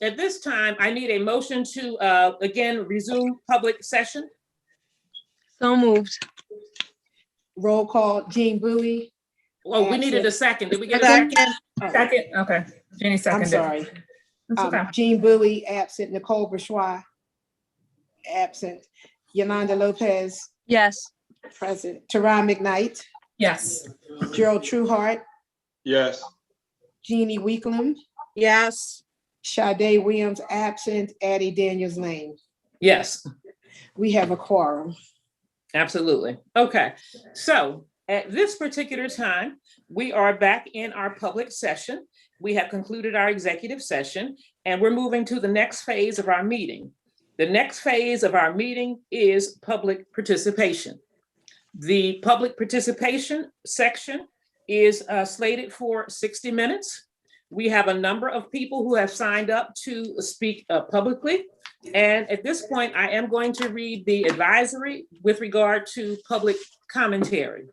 at this time, I need a motion to, again, resume public session. So moved. Roll call, Jean Bowie. Oh, we needed a second. Did we get a second? Second, okay. Jeannie I'm seconded. sorry. That's okay. Jean Bowie, absent. Nicole Bourgeois, absent. Yolanda Lopez, Yes. present. Teron McKnight, Yes. Gerald Trueheart, Yes. Jeannie Weeklam, Yes. Sade Williams, absent. Addie Daniels Lane. Yes, We have a quorum. absolutely. Okay, so at this particular time, we are back in our public session. We have concluded our executive session, and we're moving to the next phase of our meeting. The next phase of our meeting is public participation. The public participation section is slated for 60 minutes. We have a number of people who have signed up to speak publicly. And at this point, I am going to read the advisory with regard to public commentary.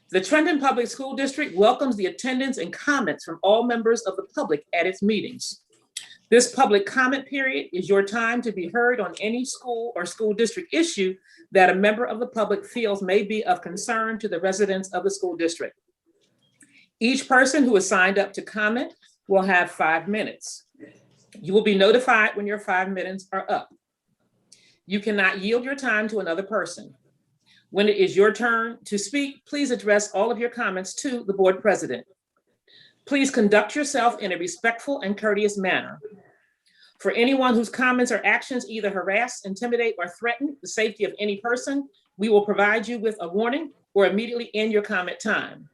The Trenton Public School District welcomes the attendance and comments from all members of the public at its meetings. This public comment period is your time to be heard on any school or school district issue that a member of the public feels may be of concern to the residents of the school district. Each person who is signed up to comment will have 5 minutes. You will be notified when your 5 minutes are up. You cannot yield your time to another person. When it is your turn to speak, please address all of your comments to the board president. Please conduct yourself in a respectful and courteous manner. For anyone whose comments or actions either harass, intimidate, or threaten the safety of any person, we will provide you with a warning or immediately end your comment time.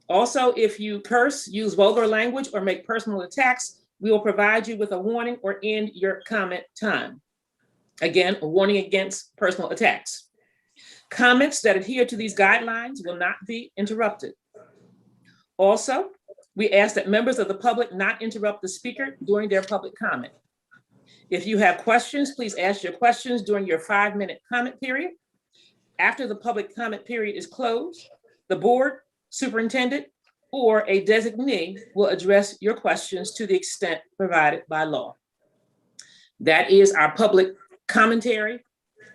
Also, if you curse, use vulgar language, or make personal attacks, we will provide you with a warning or end your comment time. Again, a warning against personal attacks. Comments that adhere to these guidelines will not be interrupted. Also, we ask that members of the public not interrupt the speaker during their public comment. If you have questions, please ask your questions during your 5-minute comment period. After the public comment period is closed, the board, superintendent, or a designee will address your questions to the extent provided by law. That is our public commentary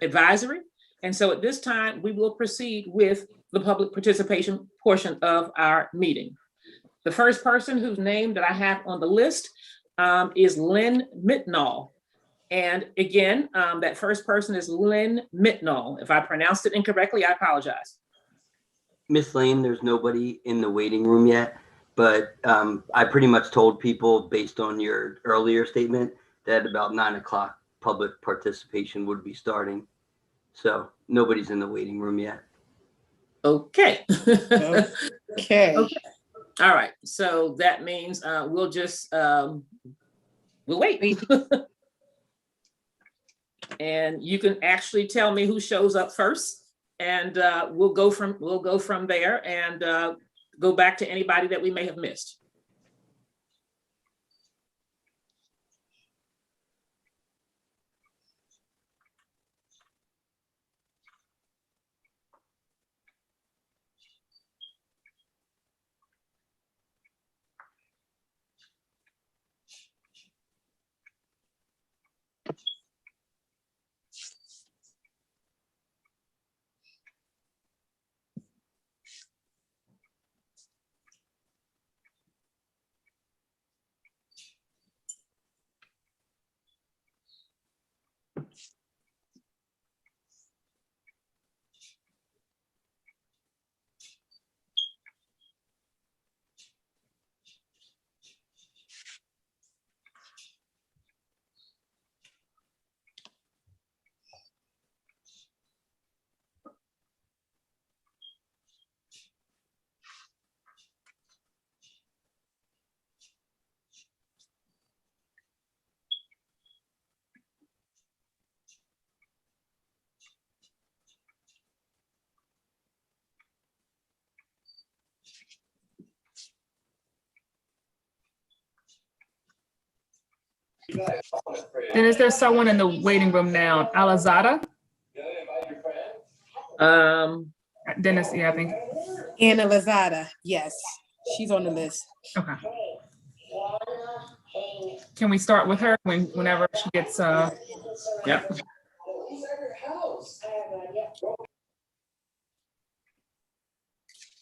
advisory. And so at this time, we will proceed with the public participation portion of our meeting. The first person whose name that I have on the list is Lynn Mitnall. And again, that first person is Lynn Mitnall. If I pronounced it incorrectly, I apologize. Miss Lane, there's nobody in the waiting room yet, but I pretty much told people based on your earlier statement that about 9 o'clock public participation would be starting. So nobody's in the waiting room yet. Okay. Okay. Okay. All right. So that means we'll just, we'll wait. And you can actually tell me who shows up first, and we'll go from there and go back to anybody that we may have missed. Then is there someone in the waiting room now? Alazada? Dennis, yeah, I think. Anna Lazada, yes, she's on the list. Okay. can we start with her whenever she gets, Yep.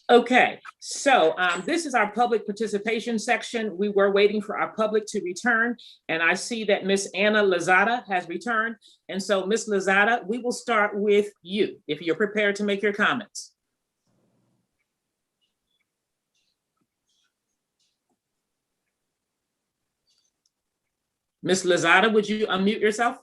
Okay, so this is our public participation section. We were waiting for our public to return, and I see that Miss Anna Lazada has returned. And so, Miss Lazada, we will start with you, if you're prepared to make your comments. Miss Lazada, would you unmute yourself?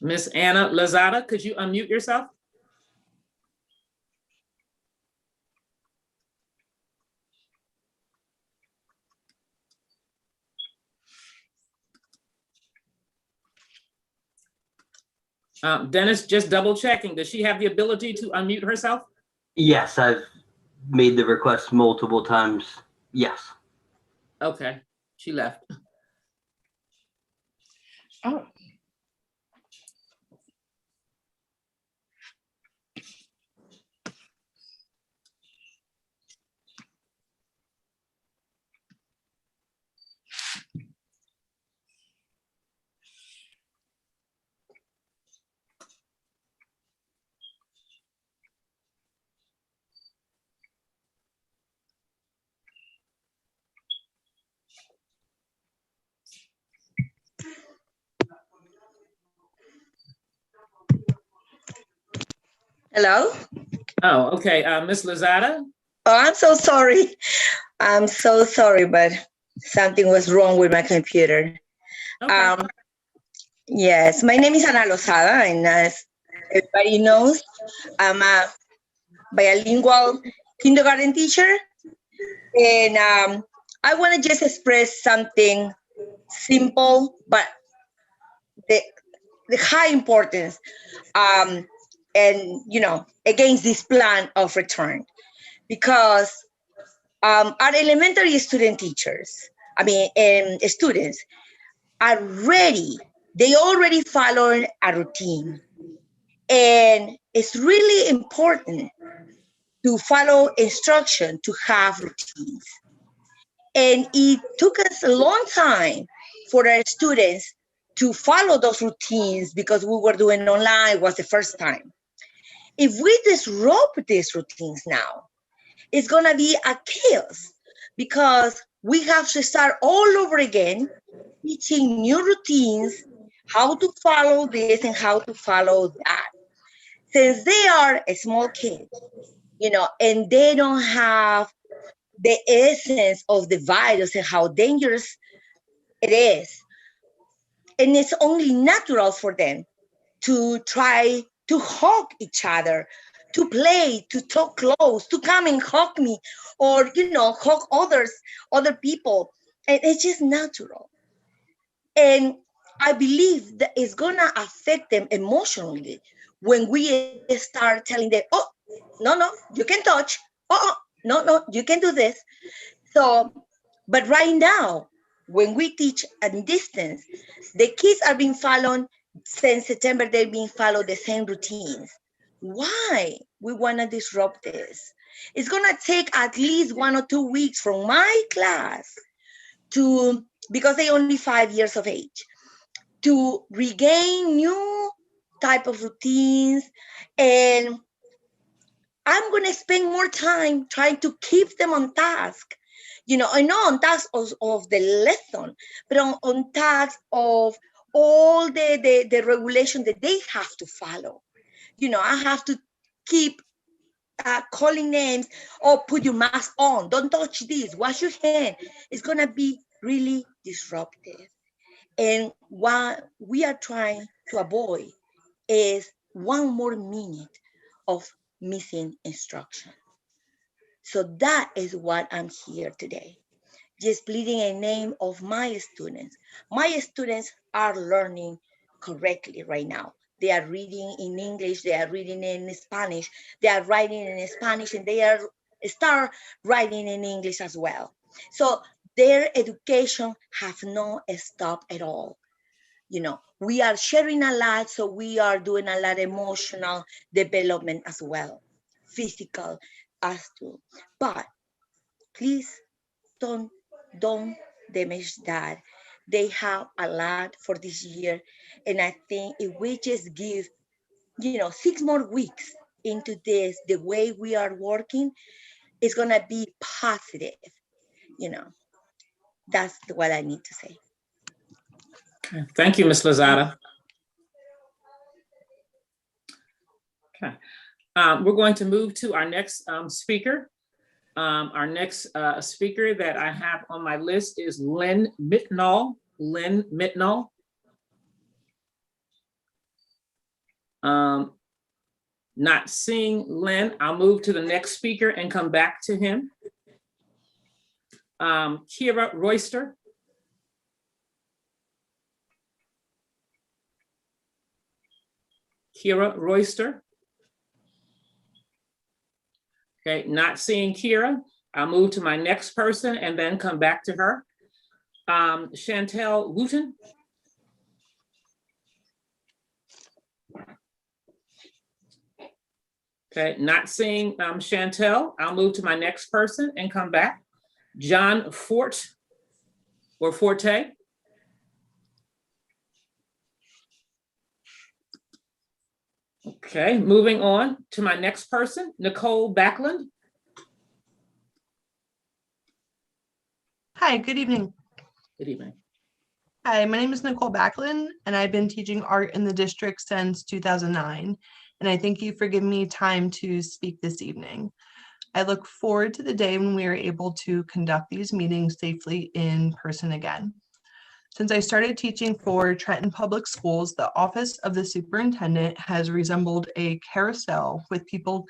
Miss Anna Lazada, could you unmute yourself? Dennis, just double checking. Does she have the ability to unmute herself? Yes, I've made the request multiple times. Yes. Okay, she left. Oh, Hello? Oh, okay, Miss Lazada? Oh, I'm so sorry. I'm so sorry, but something was wrong with my computer. Okay. Yes, my name is Ana Lozada, and as everybody knows, I'm a bilingual kindergarten teacher. And I want to just express something simple, but the, the high importance, and, against this plan of return. Because our elementary student teachers, students are ready. They already followed a routine. And it's really important to follow instruction, to have routines. And it took us a long time for our students to follow those routines because we were doing online, it was the first time. If we disrupt these routines now, it's gonna be a chaos because we have to start all over again, teaching new routines, how to follow this and how to follow that. Since they are a small kid, and they don't have the essence of the virus and how dangerous it is. And it's only natural for them to try to hug each other, to play, to talk close, to come and hug me, or hug other people. And it's just natural. And I believe that it's gonna affect them emotionally when we start telling them, oh, no, you can touch. Oh, no, you can do this. So, but right now, when we teach at distance, the kids are being followed since September, they're being followed the same routines. Why we want to disrupt this? It's going to take at least 1 or 2 weeks from my class because they're only 5 years of age, to regain new type of routines. And I'm going to spend more time trying to keep them on task. I know on task of the lesson, but on task of all the regulation that they have to follow. I have to keep calling names, or put your mask on, don't touch this, wash your hand. It's going to be really disruptive. And what we are trying to avoid is 1 more minute of missing instruction. So that is what I'm here today, just pleading in name of my students. My students are learning correctly right now. They are reading in English, they are reading in Spanish, they are writing in Spanish, and they are start writing in English as well. So their education have not stopped at all. You know, we are sharing a lot, so we are doing a lot of emotional development as well, physical as too. But please don't damage that. They have a lot for this year, and I think if we just give, 6 more weeks into this, the way we are working is gonna be positive. You know, that's what I need to say. Okay. Thank you, Ms. Lozada. Okay. We're going to move to our next speaker. Our next speaker that I have on my list is Lynn Mitnall. Lynn Mitnall. Not seeing Lynn, I'll move to the next speaker and come back to him. Kira Royster. Kira Royster. Okay, not seeing Kira. I'll move to my next person and then come back to her. Chantel Wooten. Okay, not seeing Chantel. I'll move to my next person and come back. John Forte. Okay, moving on to my next person, Nicole Backlund. Hi, good evening. Good evening. Hi, my name is Nicole Backlund, and I've been teaching art in the district since 2009. And I thank you for giving me time to speak this evening. I look forward to the day when we are able to conduct these meetings safely in person again. Since I started teaching for Trenton Public Schools, the office of the superintendent has resembled a carousel with people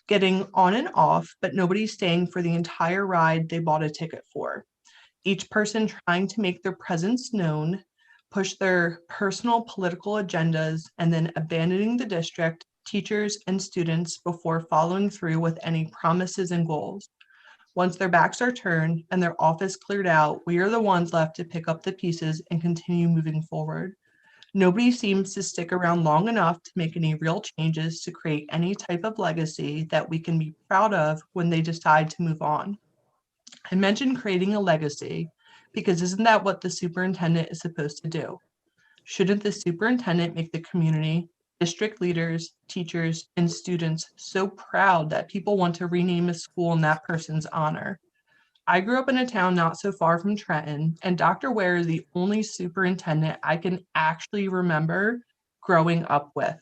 getting on and off, but nobody staying for the entire ride they bought a ticket for. Each person trying to make their presence known, push their personal political agendas, and then abandoning the district, teachers, and students before following through with any promises and goals. Once their backs are turned and their office cleared out, we are the ones left to pick up the pieces and continue moving forward. Nobody seems to stick around long enough to make any real changes to create any type of legacy that we can be proud of when they decide to move on. I mentioned creating a legacy because isn't that what the superintendent is supposed to do? Shouldn't the superintendent make the community, district leaders, teachers, and students so proud that people want to rename a school in that person's honor? I grew up in a town not so far from Trenton, and Dr. Ware is the only superintendent I can actually remember growing up with.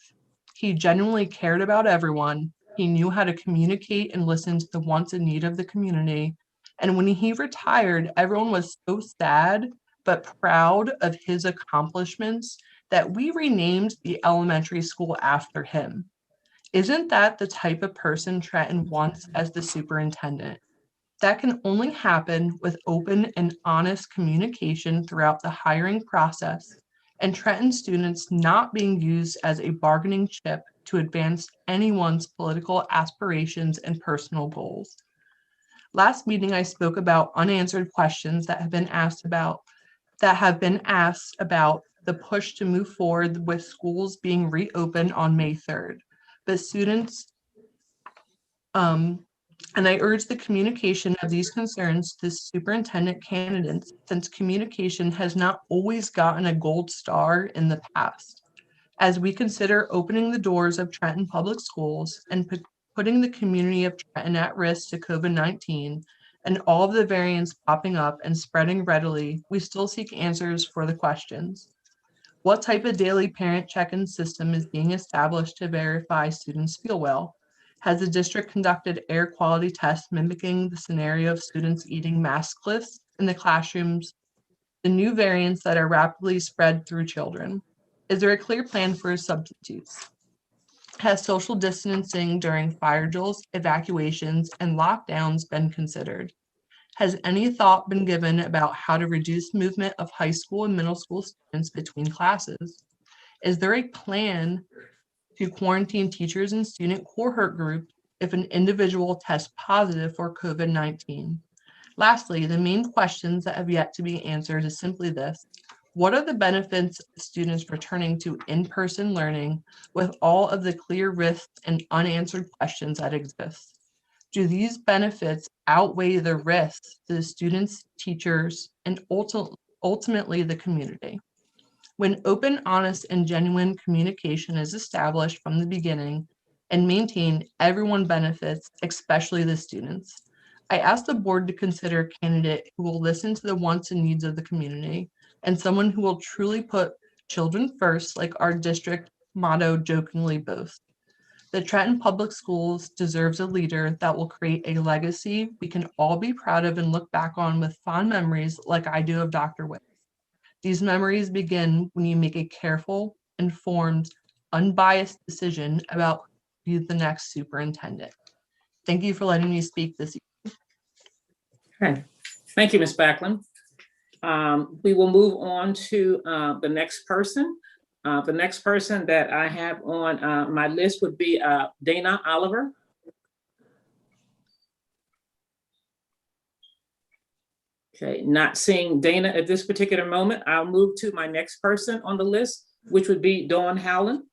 He genuinely cared about everyone. He knew how to communicate and listen to the wants and needs of the community. And when he retired, everyone was so sad but proud of his accomplishments that we renamed the elementary school after him. Isn't that the type of person Trenton wants as the superintendent? That can only happen with open and honest communication throughout the hiring process, and Trenton students not being used as a bargaining chip to advance anyone's political aspirations and personal goals. Last meeting, I spoke about unanswered questions that have been asked about the push to move forward with schools being reopened on May 3rd. But students, and I urge the communication of these concerns to superintendent candidates, since communication has not always gotten a gold star in the past. As we consider opening the doors of Trenton Public Schools and putting the community of Trenton at risk to COVID-19 and all of the variants popping up and spreading readily, we still seek answers for the questions. What type of daily parent check-in system is being established to verify students feel well? Has the district conducted air quality tests mimicking the scenario of students eating maskless in the classrooms, the new variants that are rapidly spread through children? Is there a clear plan for substitutes? Has social distancing during fire drills, evacuations, and lockdowns been considered? Has any thought been given about how to reduce movement of high school and middle school students between classes? Is there a plan to quarantine teachers and student cohort groups if an individual tests positive for COVID-19? Lastly, the main questions that have yet to be answered is simply this: what are the benefits of students returning to in-person learning with all of the clear risks and unanswered questions that exist? Do these benefits outweigh the risks to the students, teachers, and ultimately the community? When open, honest, and genuine communication is established from the beginning and maintained, everyone benefits, especially the students. I ask the board to consider a candidate who will listen to the wants and needs of the community and someone who will truly put children first, like our district motto jokingly boasts. The Trenton Public Schools deserves a leader that will create a legacy we can all be proud of and look back on with fond memories like I do of Dr. Witt. These memories begin when you make a careful, informed, unbiased decision about who the next superintendent. Thank you for letting me speak this evening. Okay, thank you, Ms. Backlund. We will move on to the next person. The next person that I have on my list would be Dana Oliver. Okay, not seeing Dana at this particular moment. I'll move to my next person on the list, which would be Dawn Howland.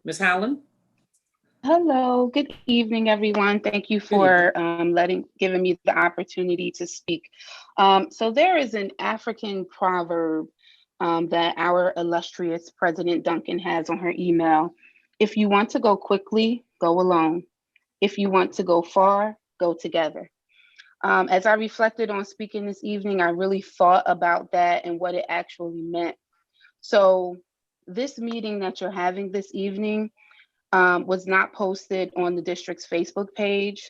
Ms. Howland. Hello, good evening, everyone. Thank you for giving me the opportunity to speak. So there is an African proverb that our illustrious President Duncan has on her email. If you want to go quickly, go alone. If you want to go far, go together. As I reflected on speaking this evening, I really thought about that and what it actually meant. So this meeting that you're having this evening was not posted on the district's Facebook page.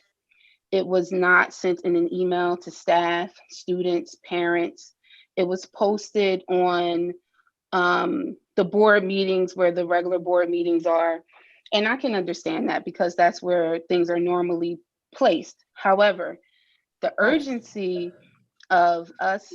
It was not sent in an email to staff, students, parents. It was posted on the board meetings where the regular board meetings are. And I can understand that because that's where things are normally placed. However, the urgency of us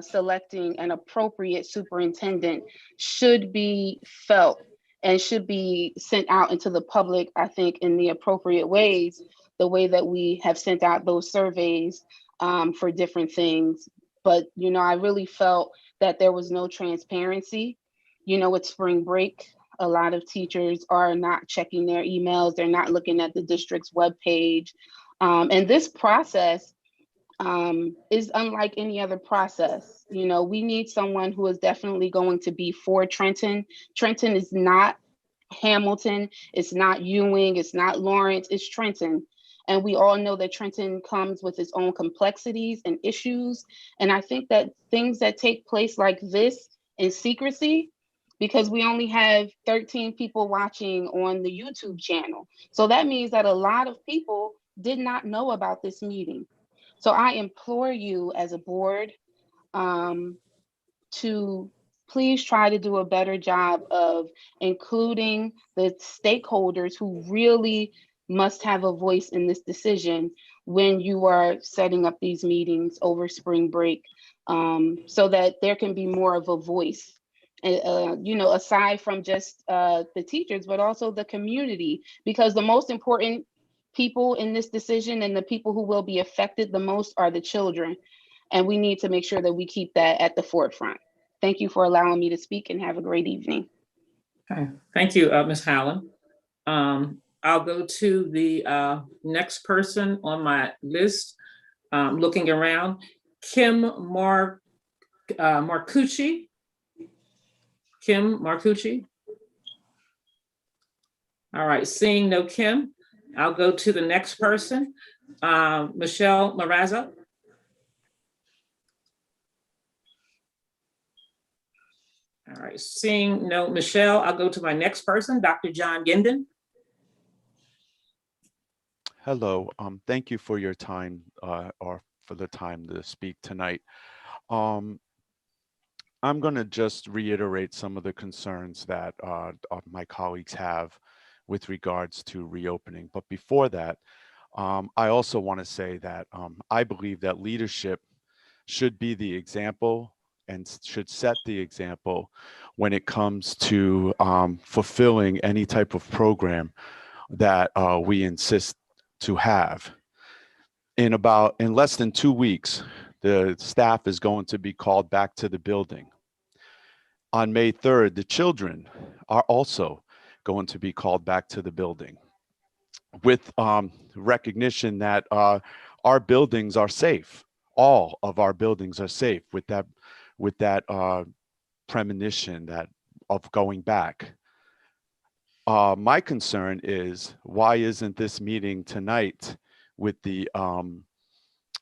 selecting an appropriate superintendent should be felt and should be sent out into the public, I think, in the appropriate ways, the way that we have sent out those surveys for different things. But, you know, I really felt that there was no transparency. You know, it's spring break. A lot of teachers are not checking their emails. They're not looking at the district's webpage. And this process is unlike any other process. You know, we need someone who is definitely going to be for Trenton. Trenton is not Hamilton, it's not Ewing, it's not Lawrence, it's Trenton. And we all know that Trenton comes with its own complexities and issues. And I think that things that take place like this in secrecy, because we only have 13 people watching on the YouTube channel. So that means that a lot of people did not know about this meeting. So I implore you as a board to please try to do a better job of including the stakeholders who really must have a voice in this decision when you are setting up these meetings over spring break, so that there can be more of a voice. You know, aside from just the teachers, but also the community, because the most important people in this decision and the people who will be affected the most are the children. And we need to make sure that we keep that at the forefront. Thank you for allowing me to speak and have a great evening. Okay, thank you, Ms. Howland. I'll go to the next person on my list, looking around. Kim Marcucci. Kim Marcucci. All right, seeing no Kim, I'll go to the next person, Michelle Marazza. All right, seeing no Michelle, I'll go to my next person, Dr. John Ginden. Hello, thank you for your time or for the time to speak tonight. I'm going to just reiterate some of the concerns that my colleagues have with regards to reopening. But before that, I also want to say that I believe that leadership should be the example and should set the example when it comes to fulfilling any type of program that we insist to have. in less than 2 weeks, the staff is going to be called back to the building. On May 3rd, the children are also going to be called back to the building with recognition that our buildings are safe. All of our buildings are safe with that premonition that of going back. My concern is, why isn't this meeting tonight with the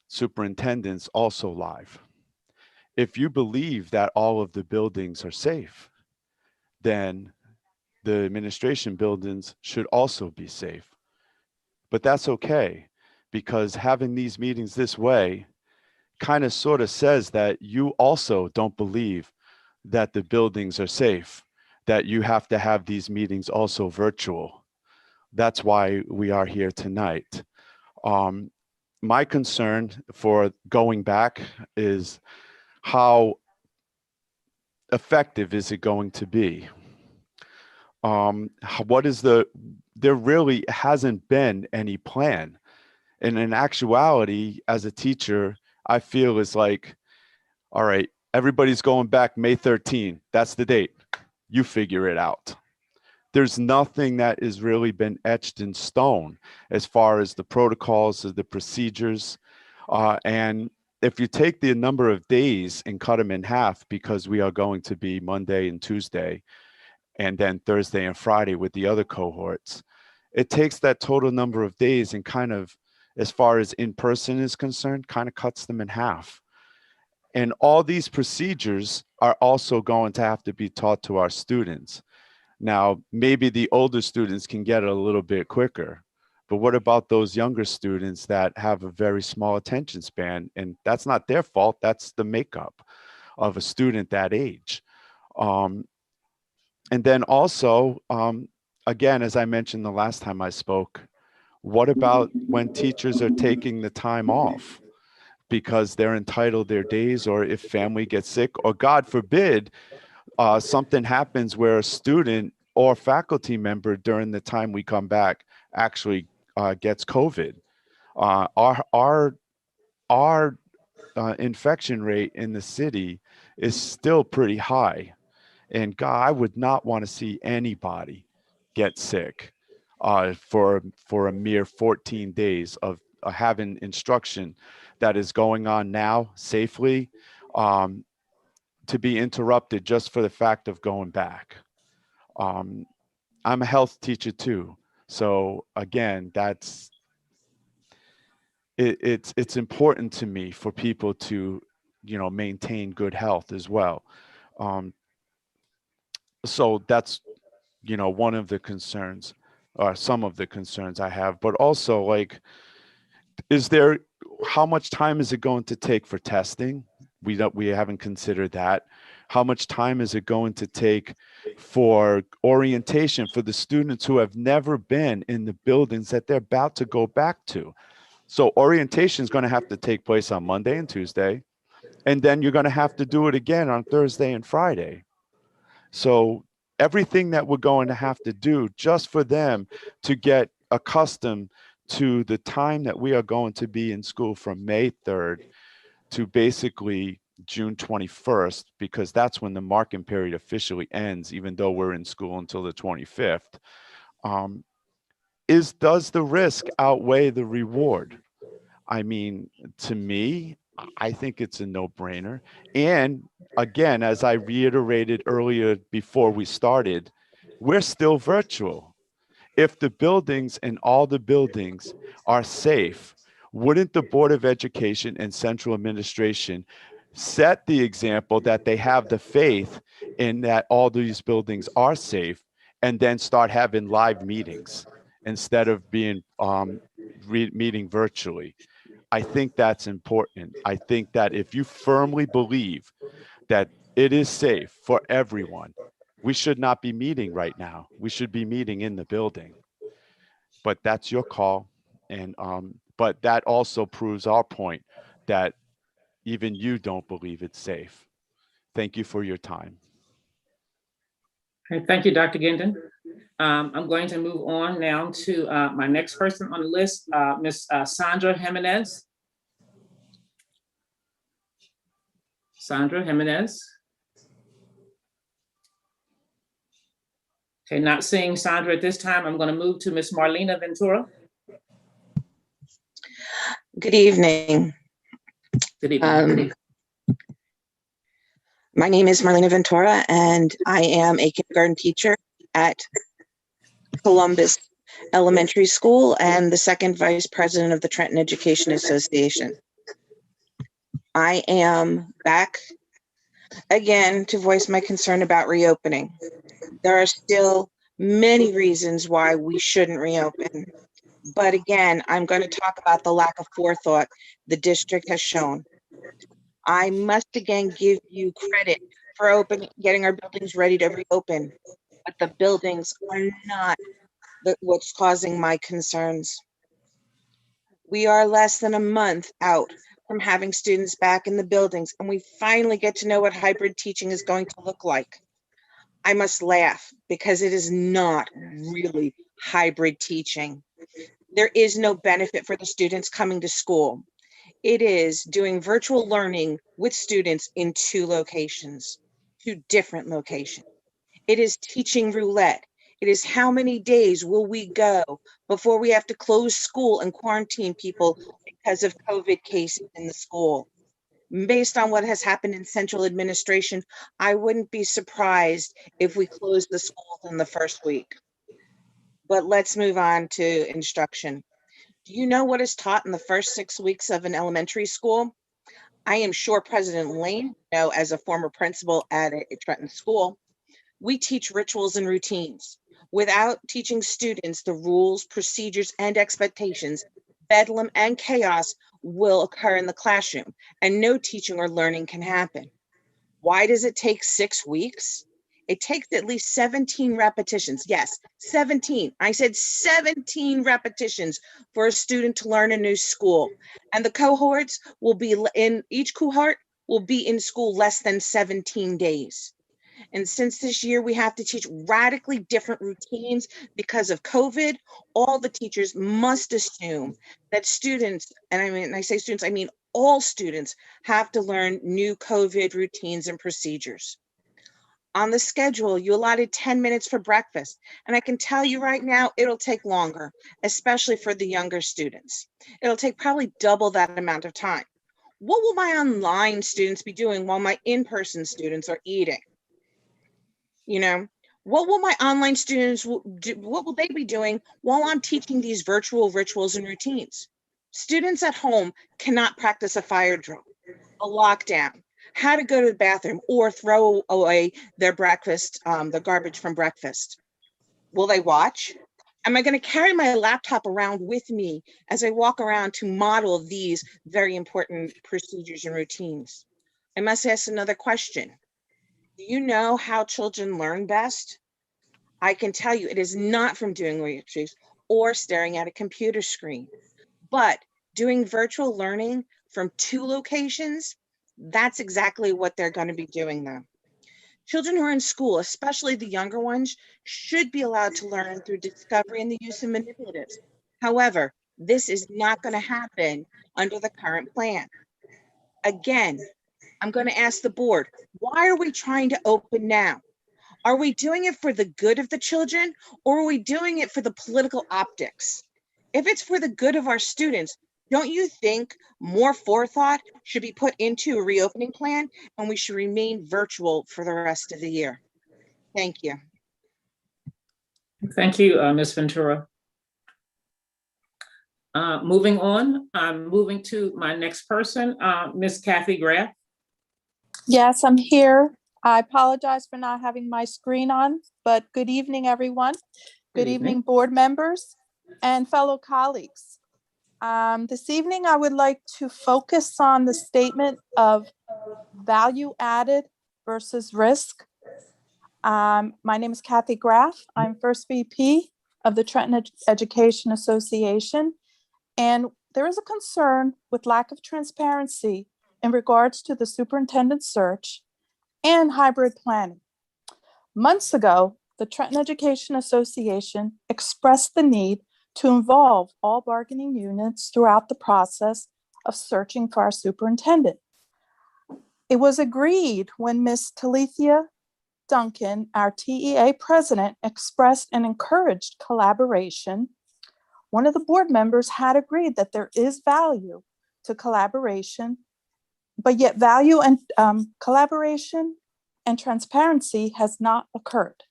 superintendents also live? If you believe that all of the buildings are safe, then the administration buildings should also be safe. But that's okay, because having these meetings this way kind of sort of says that you also don't believe that the buildings are safe, that you have to have these meetings also virtual. That's why we are here tonight. My concern for going back is, how effective is it going to be? There really hasn't been any plan. And in actuality, as a teacher, I feel it's like, all right, everybody's going back May 13. That's the date. You figure it out. There's nothing that has really been etched in stone as far as the protocols or the procedures. And if you take the number of days and cut them in half, because we are going to be Monday and Tuesday, and then Thursday and Friday with the other cohorts, it takes that total number of days and kind of, as far as in person is concerned, kind of cuts them in half. And all these procedures are also going to have to be taught to our students. Now, maybe the older students can get it a little bit quicker, but what about those younger students that have a very small attention span? And that's not their fault. That's the makeup of a student that age. And then also, again, as I mentioned the last time I spoke, what about when teachers are taking the time off because they're entitled their days, or if family gets sick, or God forbid, something happens where a student or faculty member during the time we come back actually gets COVID. Our infection rate in the city is still pretty high. And God, I would not want to see anybody get sick for a mere 14 days of having instruction that is going on now safely, to be interrupted just for the fact of going back. I'm a health teacher too. So again, it's important to me for people to, maintain good health as well. So that's, one of the concerns, or some of the concerns I have, but also, like, how much time is it going to take for testing? We haven't considered that. How much time is it going to take for orientation for the students who have never been in the buildings that they're about to go back to? So orientation is going to have to take place on Monday and Tuesday, and then you're going to have to do it again on Thursday and Friday. So everything that we're going to have to do just for them to get accustomed to the time that we are going to be in school from May 3rd to basically June 21st, because that's when the marking period officially ends, even though we're in school until the 25th, does the risk outweigh the reward? I mean, to me, I think it's a no-brainer. And again, as I reiterated earlier before we started, we're still virtual. If the buildings and all the buildings are safe, wouldn't the Board of Education and central administration set the example that they have the faith in that all these buildings are safe, and then start having live meetings instead of being meeting virtually? I think that's important. I think that if you firmly believe that it is safe for everyone, we should not be meeting right now. We should be meeting in the building. But that's your call. And but that also proves our point that even you don't believe it's safe. Thank you for your time. Okay, thank you, Dr. Gendon. I'm going to move on now to my next person on the list, Ms. Sandra Jimenez. Sandra Jimenez. Okay, not seeing Sandra at this time. I'm going to move to Miss Marlena Ventura. Good evening. Good evening. My name is Marlena Ventura, and I am a kindergarten teacher at Columbus Elementary School and the second vice president of the Trenton Education Association. I am back again to voice my concern about reopening. There are still many reasons why we shouldn't reopen. But again, I'm going to talk about the lack of forethought the district has shown. I must again give you credit for getting our buildings ready to reopen, but the buildings are not what's causing my concerns. We are less than a month out from having students back in the buildings, and we finally get to know what hybrid teaching is going to look like. I must laugh because it is not really hybrid teaching. There is no benefit for the students coming to school. It is doing virtual learning with students in two different locations. It is teaching roulette. It is how many days will we go before we have to close school and quarantine people because of COVID cases in the school. Based on what has happened in central administration, I wouldn't be surprised if we closed the schools in the first week. But let's move on to instruction. Do you know what is taught in the first 6 weeks of an elementary school? I am sure President Lane, as a former principal at a Trenton school, we teach rituals and routines. Without teaching students the rules, procedures, and expectations, bedlam and chaos will occur in the classroom, and no teaching or learning can happen. Why does it take 6 weeks? It takes at least 17 repetitions. Yes, 17. I said 17 repetitions for a student to learn a new school. And the cohorts will be each cohort will be in school less than 17 days. And since this year we have to teach radically different routines because of COVID, all the teachers must assume that students, and I say students, I mean all students, have to learn new COVID routines and procedures. On the schedule, you allotted 10 minutes for breakfast. And I can tell you right now, it'll take longer, especially for the younger students. It'll take probably double that amount of time. What will my online students be doing while my in-person students are eating? What will my online students do? What will they be doing while I'm teaching these virtual rituals and routines? Students at home cannot practice a fire drill, a lockdown, how to go to the bathroom, or throw away their breakfast, the garbage from breakfast. Will they watch? Am I going to carry my laptop around with me as I walk around to model these very important procedures and routines? I must ask another question. Do you know how children learn best? I can tell you it is not from doing worksheets or staring at a computer screen, but doing virtual learning from two locations. That's exactly what they're going to be doing though. Children who are in school, especially the younger ones, should be allowed to learn through discovery and the use of manipulatives. However, this is not going to happen under the current plan. Again, I'm going to ask the board, why are we trying to open now? Are we doing it for the good of the children, or are we doing it for the political optics? If it's for the good of our students, don't you think more forethought should be put into a reopening plan, and we should remain virtual for the rest of the year? Thank you. Thank you, Ms. Ventura. Moving on, I'm moving to my next person, Ms. Kathy Graff. Yes, I'm here. I apologize for not having my screen on, but good evening, everyone. Good evening, board members and fellow colleagues. This evening, I would like to focus on the statement of value added versus risk. My name is Kathy Graff. I'm first VP of the Trenton Education Association, and there is a concern with lack of transparency in regards to the superintendent search and hybrid planning. Months ago, the Trenton Education Association expressed the need to involve all bargaining units throughout the process of searching for our superintendent. It was agreed when Ms. Talithia Duncan, our TEA president, expressed and encouraged collaboration. One of the board members had agreed that there is value to collaboration, but yet value and collaboration and transparency has not occurred.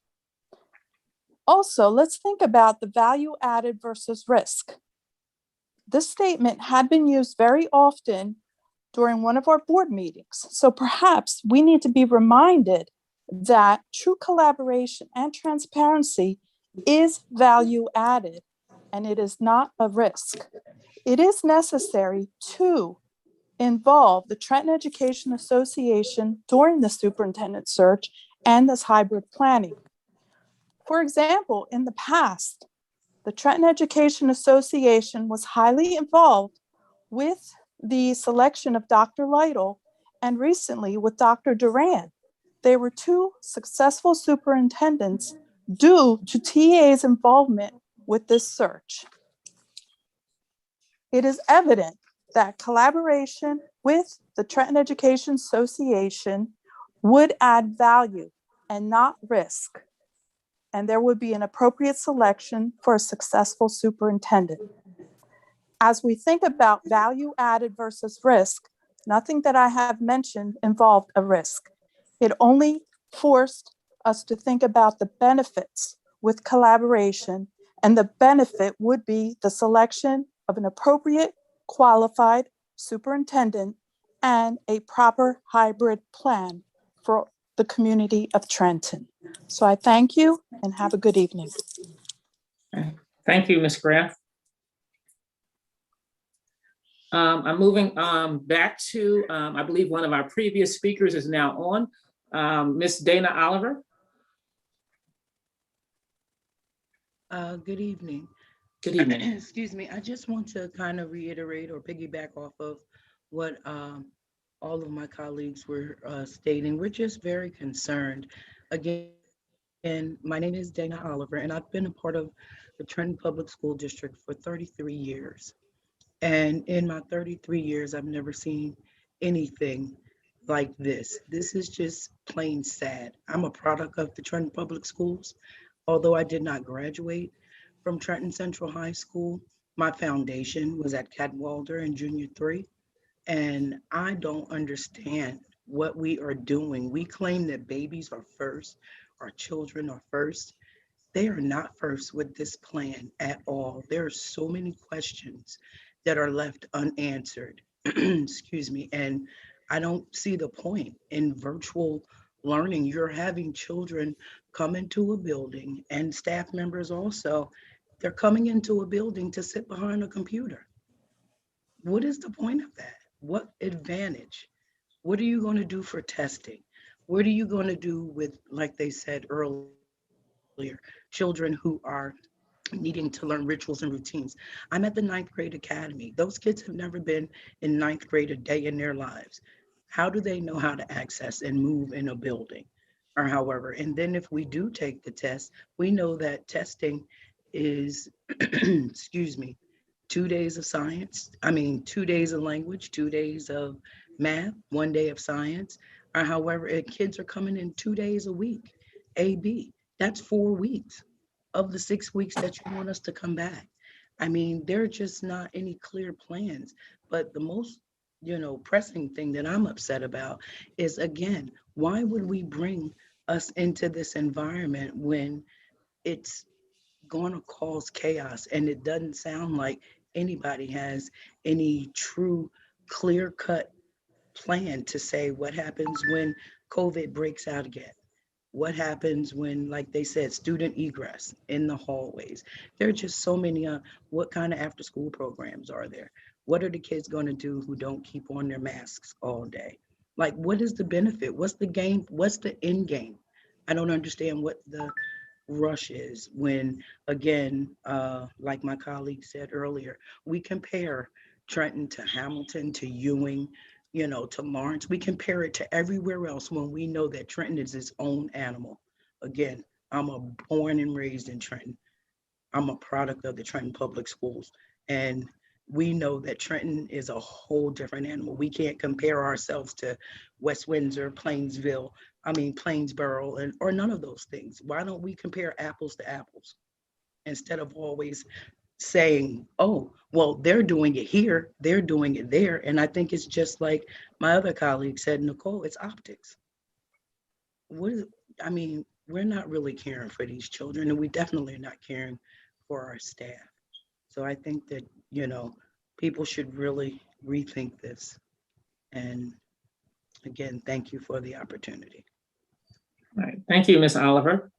Also, let's think about the value added versus risk. This statement had been used very often during one of our board meetings. So perhaps we need to be reminded that true collaboration and transparency is value added, and it is not a risk. It is necessary to involve the Trenton Education Association during the superintendent search and this hybrid planning. For example, in the past, the Trenton Education Association was highly involved with the selection of Dr. Lytle and recently with Dr. Duran. They were two successful superintendents due to TA's involvement with this search. It is evident that collaboration with the Trenton Education Association would add value and not risk, and there would be an appropriate selection for a successful superintendent. As we think about value added versus risk, nothing that I have mentioned involved a risk. It only forced us to think about the benefits with collaboration, and the benefit would be the selection of an appropriate, qualified superintendent and a proper hybrid plan for the community of Trenton. So I thank you and have a good evening. Thank you, Ms. Graff. I'm moving back to, I believe one of our previous speakers is now on, Ms. Dana Oliver. Good evening. Good evening. Excuse me. I just want to kind of reiterate or piggyback off of what all of my colleagues were stating. We're just very concerned. Again, my name is Dana Oliver, and I've been a part of the Trenton Public School District for 33 years. And in my 33 years, I've never seen anything like this. This is just plain sad. I'm a product of the Trenton Public Schools. Although I did not graduate from Trenton Central High School, my foundation was at Cadwalder in Junior 3. And I don't understand what we are doing. We claim that babies are first, our children are first. They are not first with this plan at all. There are so many questions that are left unanswered. Excuse me. And I don't see the point in virtual learning. You're having children come into a building, and staff members also, they're coming into a building to sit behind a computer. What is the point of that? What advantage? What are you going to do for testing? What are you going to do with, like they said earlier, children who are needing to learn rituals and routines? I'm at the 9th grade academy. Those kids have never been in 9th grade a day in their lives. How do they know how to access and move in a building or however? And then if we do take the test, we know that testing is, excuse me, 2 days of science. 2 days of language, 2 days of math, 1 day of science, or however, kids are coming in 2 days a week, AB. That's 4 weeks of the 6 weeks that you want us to come back. There are just not any clear plans. But the most, pressing thing that I'm upset about is, again, why would we bring us into this environment when it's going to cause chaos? And it doesn't sound like anybody has any true clear-cut plan to say what happens when COVID breaks out again. What happens when, like they said, student egress in the hallways? There are just so many, what kind of after school programs are there? What are the kids going to do who don't keep on their masks all day? Like, what is the benefit? What's the game? What's the end game? I don't understand what the rush is when, again, like my colleague said earlier, we compare Trenton to Hamilton, to Ewing, to Lawrence. We compare it to everywhere else when we know that Trenton is its own animal. Again, I'm born and raised in Trenton. I'm a product of the Trenton Public Schools. And we know that Trenton is a whole different animal. We can't compare ourselves to West Windsor, Plainsville, Plainsboro, or none of those things. Why don't we compare apples to apples instead of always saying, oh, well, they're doing it here, they're doing it there. And I think it's just like my other colleague said, Nicole, it's optics. What is, we're not really caring for these children, and we definitely are not caring for our staff. So I think that, people should really rethink this. And again, thank you for the opportunity. All right, thank you, Ms. Oliver.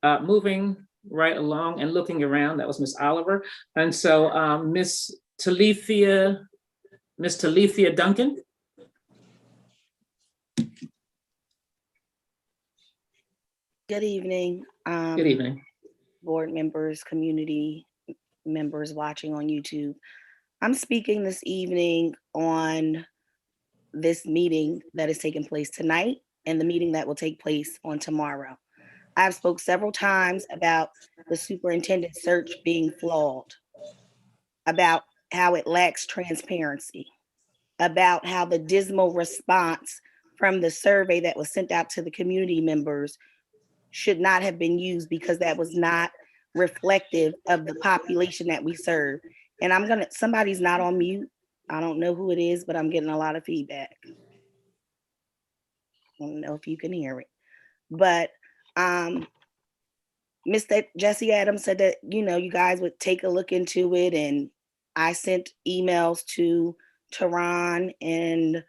Moving right along and looking around, that was Ms. Oliver. And so Ms. Talithia Duncan. Good evening. Good evening. Board members, community members watching on YouTube. I'm speaking this evening on this meeting that is taking place tonight and the meeting that will take place on tomorrow. I've spoke several times about the superintendent search being flawed, about how it lacks transparency, about how the dismal response from the survey that was sent out to the community members should not have been used because that was not reflective of the population that we serve. And somebody's not on mute. I don't know who it is, but I'm getting a lot of feedback. I don't know if you can hear it. But Mr. Jesse Adams said that, you guys would take a look into it. And I sent emails to Tehran and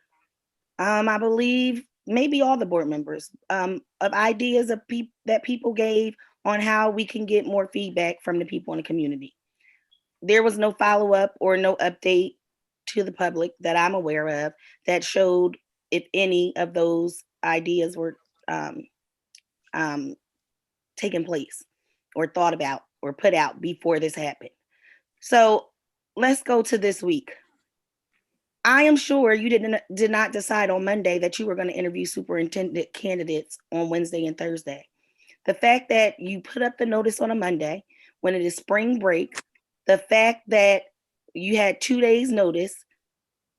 I believe maybe all the board members of ideas of that people gave on how we can get more feedback from the people in the community. There was no follow-up or no update to the public that I'm aware of that showed if any of those ideas were taking place or thought about or put out before this happened. So let's go to this week. I am sure you did not decide on Monday that you were going to interview superintendent candidates on Wednesday and Thursday. The fact that you put up the notice on a Monday when it is spring break, the fact that you had 2 days notice,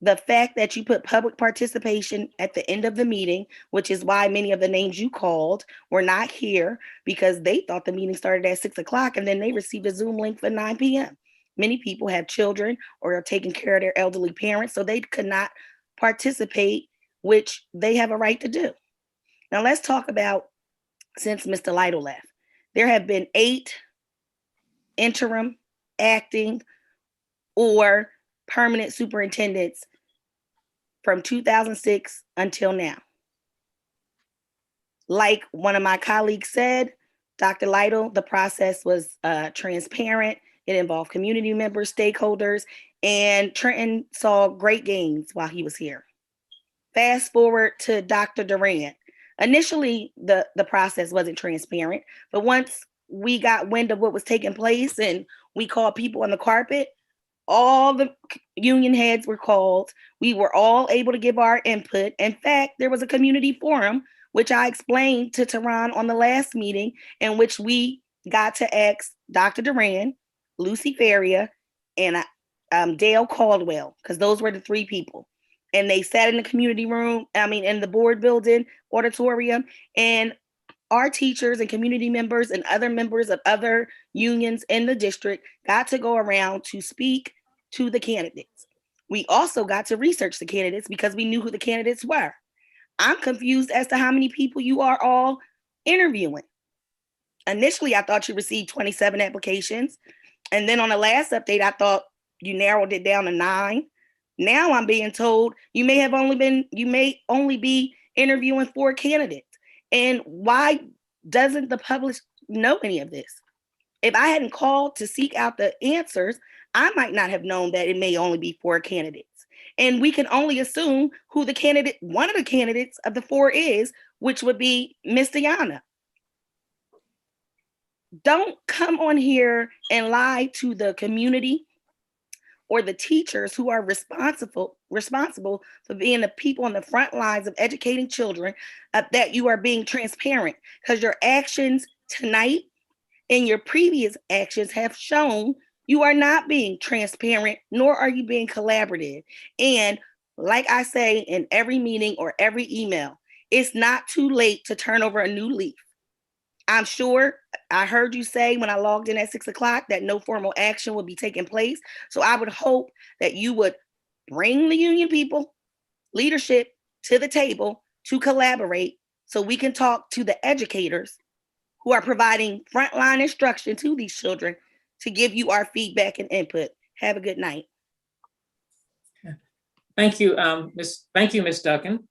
the fact that you put public participation at the end of the meeting, which is why many of the names you called were not here because they thought the meeting started at 6 o'clock and then they received a Zoom link for 9 p.m. Many people have children or are taking care of their elderly parents, so they could not participate, which they have a right to do. Now let's talk about since Mr. Lytle left. There have been 8 interim, acting, or permanent superintendents from 2006 until now. Like one of my colleagues said, Dr. Lytle, the process was transparent. It involved community members, stakeholders, and Trenton saw great gains while he was here. Fast forward to Dr. Durant. Initially, the process wasn't transparent, but once we got wind of what was taking place and we called people on the carpet, all the union heads were called. We were all able to give our input. In fact, there was a community forum, which I explained to Tehran on the last meeting, in which we got to ask Dr. Duran, Lucy Faria, and Dale Caldwell, because those were the 3 people. And they sat in the community room, in the board building auditorium, and our teachers and community members and other members of other unions in the district got to go around to speak to the candidates. We also got to research the candidates because we knew who the candidates were. I'm confused as to how many people you are all interviewing. Initially, I thought you received 27 applications. And then on the last update, I thought you narrowed it down to 9. Now I'm being told you may only be interviewing 4 candidates. And why doesn't the public know any of this? If I hadn't called to seek out the answers, I might not have known that it may only be 4 candidates. And we can only assume who one of the candidates of the 4 is, which would be Miss Diana. Don't come on here and lie to the community or the teachers who are responsible for being the people on the front lines of educating children, that you are being transparent, because your actions tonight and your previous actions have shown You are not being transparent, nor are you being collaborative. And like I say in every meeting or every email, it's not too late to turn over a new leaf. I'm sure I heard you say when I logged in at 6 o'clock that no formal action would be taking place. So I would hope that you would bring the union people, leadership to the table to collaborate so we can talk to the educators who are providing frontline instruction to these children to give you our feedback and input. Have a good night. Thank you, Ms. Duncan.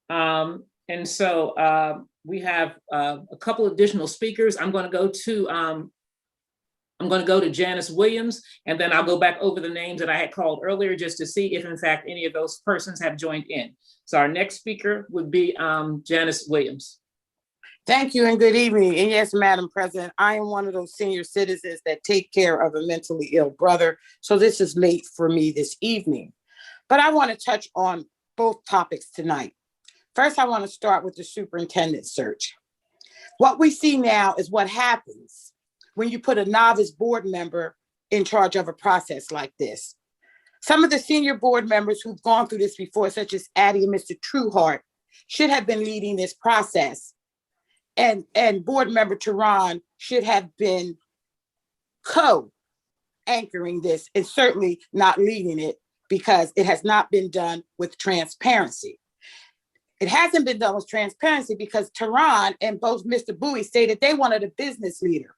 And so we have a couple additional speakers. I'm going to go to Janice Williams, and then I'll go back over the names that I had called earlier just to see if in fact any of those persons have joined in. So our next speaker would be Janice Williams. Thank you and good evening. And yes, Madam President, I am one of those senior citizens that take care of a mentally ill brother. So this is late for me this evening. But I want to touch on both topics tonight. First, I want to start with the superintendent search. What we see now is what happens when you put a novice board member in charge of a process like this. Some of the senior board members who've gone through this before, such as Addie and Mr. Trueheart, should have been leading this process. And board member Tehran should have been co-anchoring this and certainly not leading it because it has not been done with transparency. It hasn't been done with transparency because Tehran and both Mr. Bowie stated they wanted a business leader.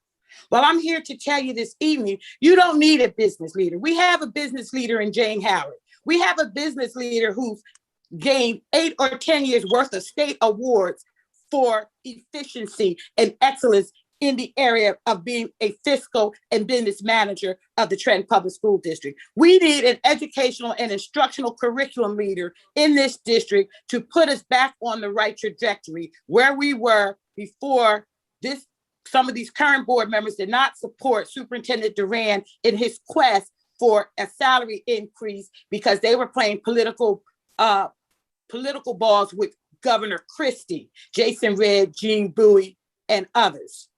Well, I'm here to tell you this evening, you don't need a business leader. We have a business leader in Jane Howard. We have a business leader who's gained 8 or 10 years worth of state awards for efficiency and excellence in the area of being a fiscal and business manager of the Trenton Public School District. We need an educational and instructional curriculum leader in this district to put us back on the right trajectory where we were before this. Some of these current board members did not support Superintendent Duran in his quest for a salary increase because they were playing political balls with Governor Christie, Jason Redd, Gene Bowie, and others.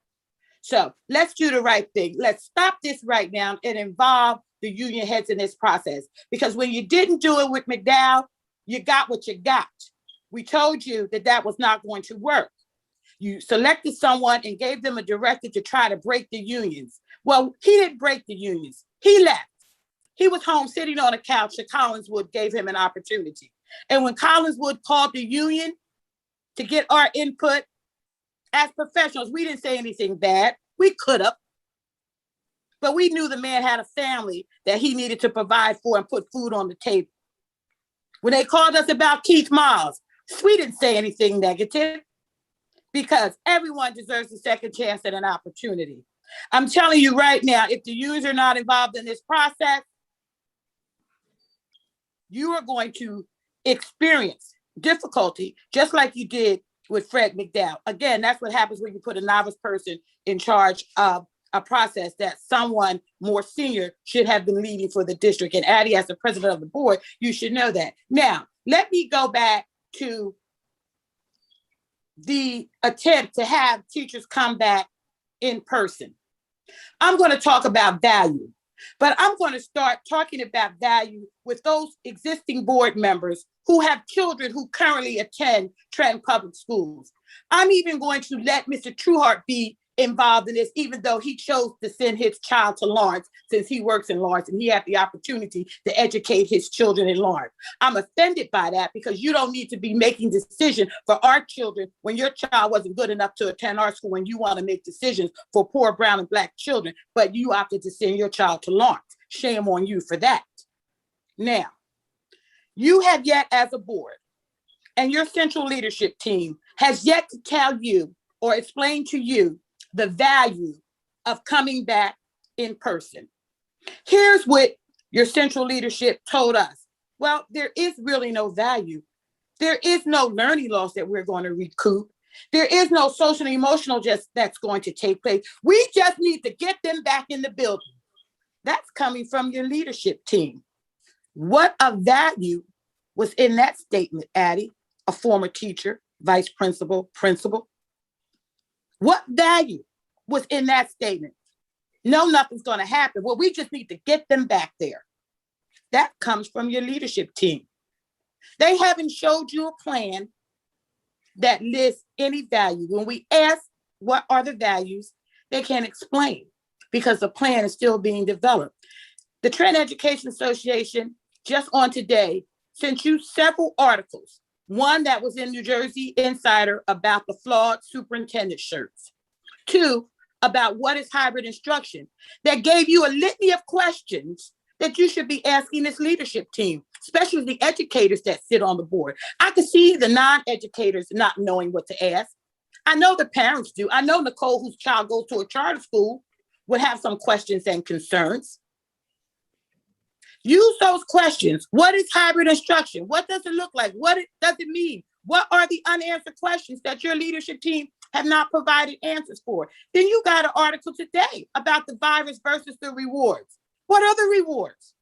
So let's do the right thing. Let's stop this right now and involve the union heads in this process. Because when you didn't do it with McDowell, you got what you got. We told you that that was not going to work. You selected someone and gave them a directive to try to break the unions. Well, he didn't break the unions. He left. He was home sitting on a couch that Collinswood gave him an opportunity. And when Collinswood called the union to get our input, as professionals, we didn't say anything bad. We could have. But we knew the man had a family that he needed to provide for and put food on the table. When they called us about Keith Miles, we didn't say anything negative because everyone deserves a second chance at an opportunity. I'm telling you right now, if the unions are not involved in this process, you are going to experience difficulty, just like you did with Fred McDowell. Again, that's what happens when you put a novice person in charge of a process that someone more senior should have been leading for the district. And Addie, as the president of the board, you should know that. Now, let me go back to the attempt to have teachers come back in person. I'm going to talk about value. But I'm going to start talking about value with those existing board members who have children who currently attend Trenton Public Schools. I'm even going to let Mr. Trueheart be involved in this, even though he chose to send his child to Lawrence since he works in Lawrence and he had the opportunity to educate his children in Lawrence. I'm offended by that because you don't need to be making decisions for our children when your child wasn't good enough to attend our school and you want to make decisions for poor brown and black children, but you opted to send your child to Lawrence. Shame on you for that. Now, you have yet as a board and your central leadership team has yet to tell you or explain to you the value of coming back in person. Here's what your central leadership told us. Well, there is really no value. There is no learning loss that we're going to recoup. There is no social and emotional just that's going to take place. We just need to get them back in the building. That's coming from your leadership team. What of value was in that statement, Addie, a former teacher, vice principal, principal? What value was in that statement? know nothing's going to happen. Well, we just need to get them back there. That comes from your leadership team. They haven't showed you a plan that lists any value. When we ask what are the values, they can't explain because the plan is still being developed. The Trenton Education Association, just on today, sent you several articles. One that was in New Jersey Insider about the flawed superintendent shirts. Two, about what is hybrid instruction, that gave you a litany of questions that you should be asking this leadership team, especially the educators that sit on the board. I could see the non-educators not knowing what to ask. I know the parents do. I know Nicole, whose child goes to a charter school, would have some questions and concerns. Use those questions. What is hybrid instruction? What does it look like? What does it mean? What are the unanswered questions that your leadership team have not provided answers for? Then you got an article today about the virus versus the rewards. What are the rewards?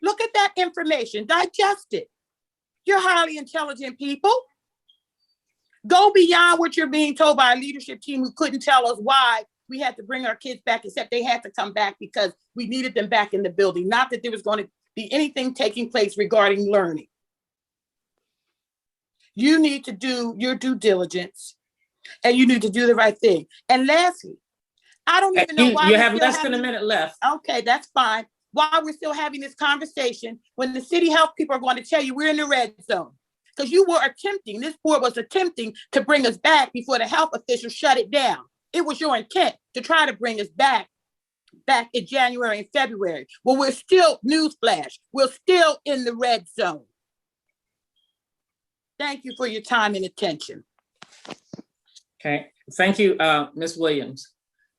Look at that information, digest it. You're highly intelligent people. Go beyond what you're being told by a leadership team who couldn't tell us why we had to bring our kids back, except they had to come back because we needed them back in the building. Not that there was going to be anything taking place regarding learning. You need to do your due diligence and you need to do the right thing. And lastly, I don't even know why you have less than a minute left. Okay, that's fine. While we're still having this conversation, when the city health people are going to tell you we're in the red zone, because you were attempting, this board was attempting to bring us back before the health officials shut it down. It was your intent to try to bring us back in January and February. Well, we're still, newsflash, we're still in the red zone. Thank you for your time and attention. Okay, thank you, Ms. Williams.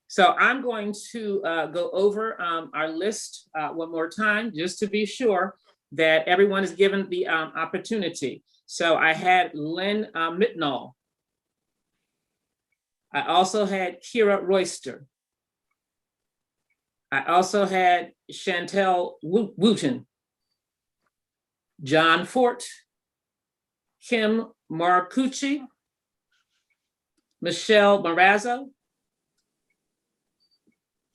So I'm going to go over our list one more time, just to be sure that everyone is given the opportunity. So I had Lynn Mitnall. I also had Kira Royster. I also had Chantel Wooten, John Fort, Kim Marcucci, Michelle Marazzo,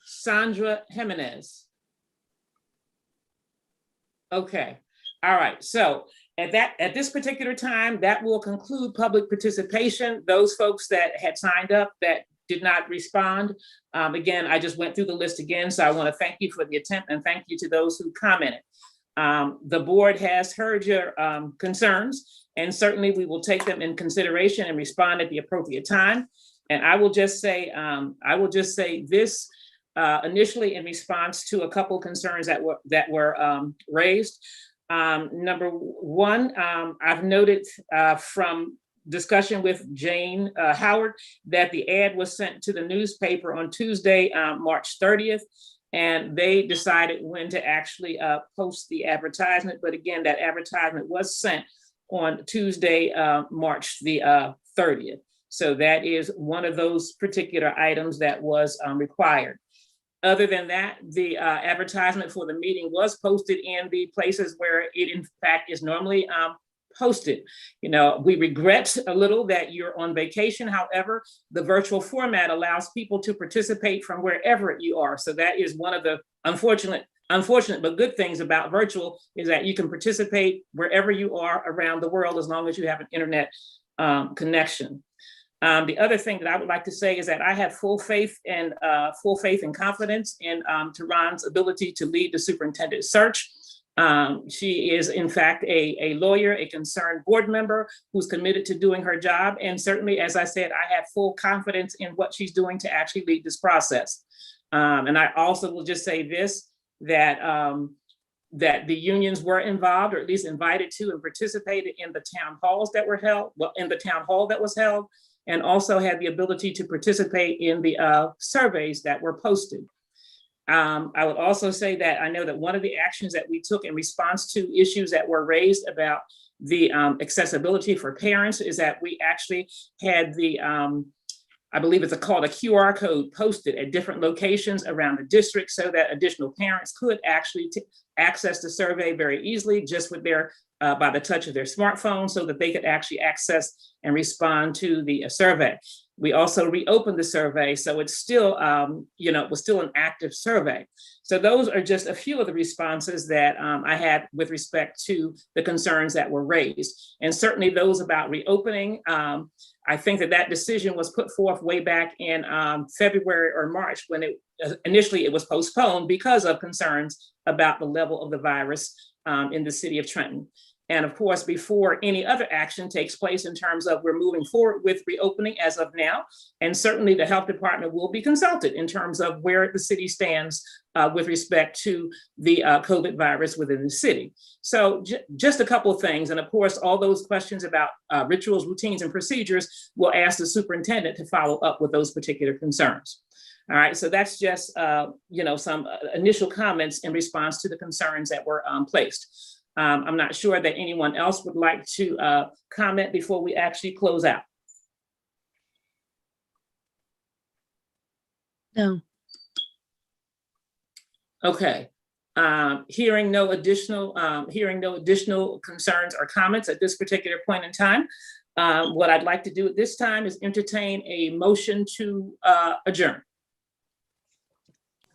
Sandra Jimenez. Okay, all right, so at this particular time, that will conclude public participation. Those folks that had signed up that did not respond, again, I just went through the list again, so I want to thank you for the attempt and thank you to those who commented. The board has heard your concerns, and certainly we will take them in consideration and respond at the appropriate time. And I will just say this initially in response to a couple concerns that were raised. Number one, I've noted from discussion with Jane Howard that the ad was sent to the newspaper on Tuesday, March 30th, and they decided when to actually post the advertisement. But again, that advertisement was sent on Tuesday, March the 30th. So that is one of those particular items that was required. Other than that, the advertisement for the meeting was posted in the places where it in fact is normally posted. You know, we regret a little that you're on vacation. However, the virtual format allows people to participate from wherever you are. So that is one of the unfortunate but good things about virtual, is that you can participate wherever you are around the world as long as you have an internet connection. The other thing that I would like to say is that I have full faith and confidence in Tehran's ability to lead the superintendent search. She is in fact a lawyer, a concerned board member who's committed to doing her job. And certainly, as I said, I have full confidence in what she's doing to actually lead this process. And I also will just say this, that the unions were involved, or at least invited to and participated in the town halls that were held, in the town hall that was held, and also had the ability to participate in the surveys that were posted. I would also say that I know that one of the actions that we took in response to issues that were raised about the accessibility for parents is that we actually had the, I believe it's called a QR code posted at different locations around the district so that additional parents could actually access the survey very easily just with their by the touch of their smartphone so that they could actually access and respond to the survey. We also reopened the survey, so it's still, it was still an active survey. So those are just a few of the responses that I had with respect to the concerns that were raised. And certainly those about reopening, I think that decision was put forth way back in February or March when initially it was postponed because of concerns about the level of the virus in the city of Trenton. And of course, before any other action takes place in terms of we're moving forward with reopening as of now, and certainly the health department will be consulted in terms of where the city stands with respect to the COVID virus within the city. So just a couple of things. And of course, all those questions about rituals, routines, and procedures, we'll ask the superintendent to follow up with those particular concerns. All right, so that's just some initial comments in response to the concerns that were placed. I'm not sure that anyone else would like to comment before we actually close out. No. Okay. Hearing no additional concerns or comments at this particular point in time, what I'd like to do at this time is entertain a motion to adjourn.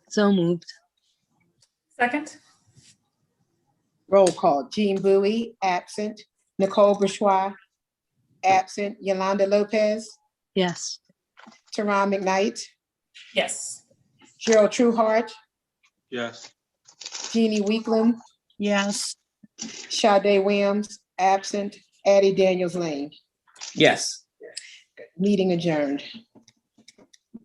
So moved. Second? Roll call, Jean Bowie, absent. Nicole Bourgeois, absent. Yolanda Lopez, Yes. Teron McKnight, Yes. Gerald Trueheart, Yes. Jeannie Weekland, Yes. Sade Williams, absent. Addie Daniels Lane. Yes. Meeting adjourned.